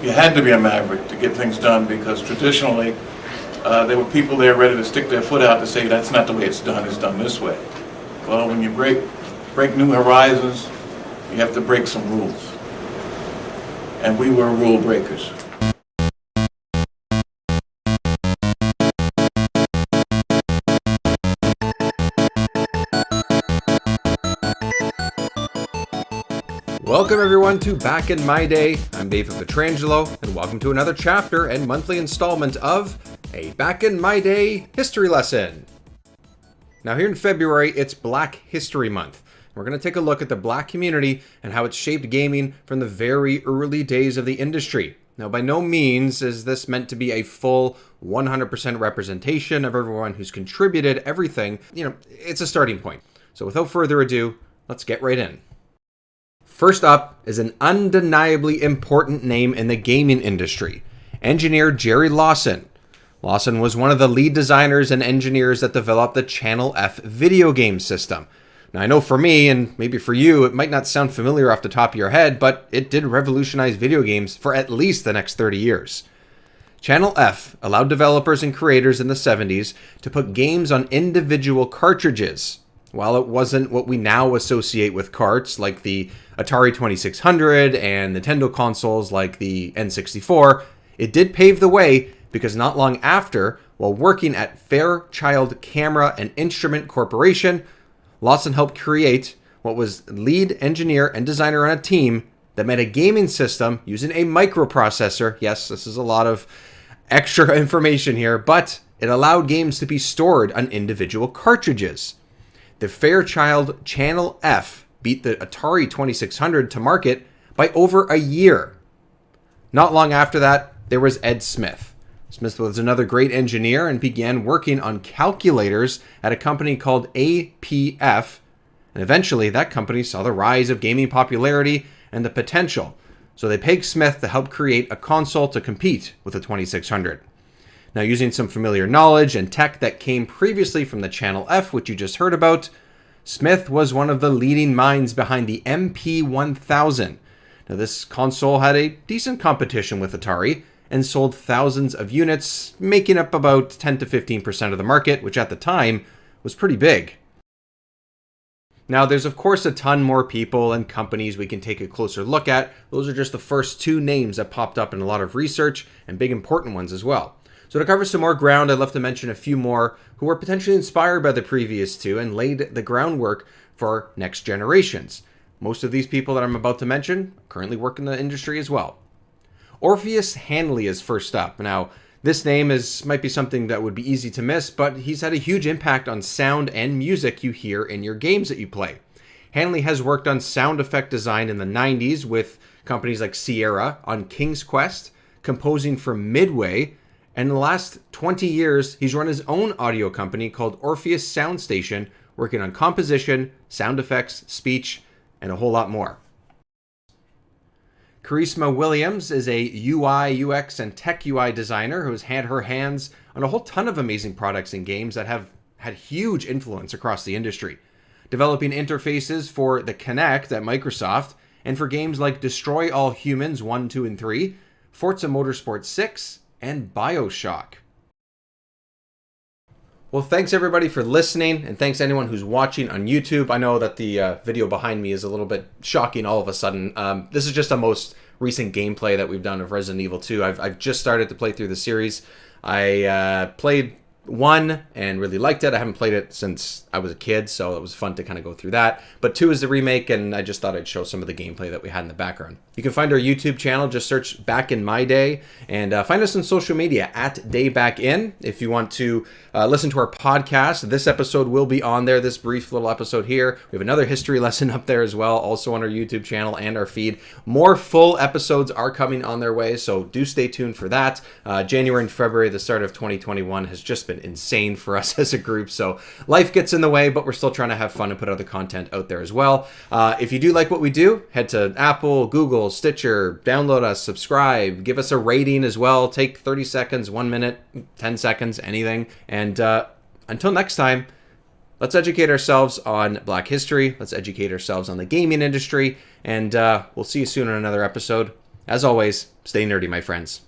You had to be a maverick to get things done because traditionally there were people there ready to stick their foot out to say that's not the way it's done this way. Well, when you break new horizons, you have to break some rules. And we were rule breakers. Welcome everyone to Back in My Day. I'm David Petrangelo, and welcome to another chapter and monthly installment of a Back in My Day history lesson. Now here in February, it's Black History Month. We're going to take a look at the Black community and how it's shaped gaming from the very early days of the industry. Now by no means is this meant to be a full 100% representation of everyone who's contributed everything. It's a starting point. So without further ado, let's get right in. First up is an undeniably important name in the gaming industry, engineer Jerry Lawson. Lawson was one of the lead designers and engineers that developed the Channel F video game system. Now I know for me, and maybe for you, it might not sound familiar off the top of your head, but it did revolutionize video games for at least the next 30 years. Channel F allowed developers and creators in the 70s to put games on individual cartridges. While it wasn't what we now associate with carts like the Atari 2600 and Nintendo consoles like the N64, it did pave the way because not long after, while working at Fairchild Camera and Instrument Corporation, Lawson helped create what was lead engineer and designer on a team that made a gaming system using a microprocessor. Yes, this is a lot of extra information here, but it allowed games to be stored on individual cartridges. The Fairchild Channel F beat the Atari 2600 to market by over a year. Not long after that, there was Ed Smith. Smith was another great engineer and began working on calculators at a company called APF. And eventually, that company saw the rise of gaming popularity and the potential. So they pegged Smith to help create a console to compete with the 2600. Now, using some familiar knowledge and tech that came previously from the Channel F, which you just heard about, Smith was one of the leading minds behind the MP1000. Now, this console had a decent competition with Atari and sold thousands of units, making up about 10 to 15% of the market, which at the time was pretty big. Now, there's of course a ton more people and companies we can take a closer look at. Those are just the first two names that popped up in a lot of research, and big important ones as well. So to cover some more ground, I'd love to mention a few more who were potentially inspired by the previous two and laid the groundwork for next generations. Most of these people that I'm about to mention currently work in the industry as well. Orpheus Hanley is first up. Now, this name might be something that would be easy to miss, but he's had a huge impact on sound and music you hear in your games that you play. Hanley has worked on sound effect design in the 90s with companies like Sierra on King's Quest, composing for Midway, and in the last 20 years, he's run his own audio company called Orpheus Soundstation, working on composition, sound effects, speech, and a whole lot more. Charisma Williams is a UI, UX, and tech UI designer who has had her hands on a whole ton of amazing products and games that have had huge influence across the industry, developing interfaces for the Kinect at Microsoft and for games like Destroy All Humans 1, 2, and 3, Forza Motorsport 6, and BioShock. Well, thanks everybody for listening, and thanks anyone who's watching on YouTube. I know that the video behind me is a little bit shocking all of a sudden. This is just the most recent gameplay that we've done of Resident Evil 2. I've just started to play through the series. I played 1 and really liked it. I haven't played it since I was a kid, so it was fun to kind of go through that. But 2 is the remake, and I just thought I'd show some of the gameplay that we had in the background. You can find our YouTube channel, just search Back in My Day, and find us on social media at DayBackIn. If you want to listen to our podcast, this episode will be on there, this brief little episode here. We have another history lesson up there as well, also on our YouTube channel and our feed. More full episodes are coming on their way, so do stay tuned for that. January and February, the start of 2021, has just been insane for us as a group, so life gets in the way, but we're still trying to have fun and put other content out there as well. If you do like what we do, head to Apple, Google, Stitcher, download us, subscribe, give us a rating as well. Take 30 seconds, 1 minute, 10 seconds, anything. And until next time, let's educate ourselves on Black history. Let's educate ourselves on the gaming industry. And we'll see you soon on another episode As always, stay nerdy, my friends.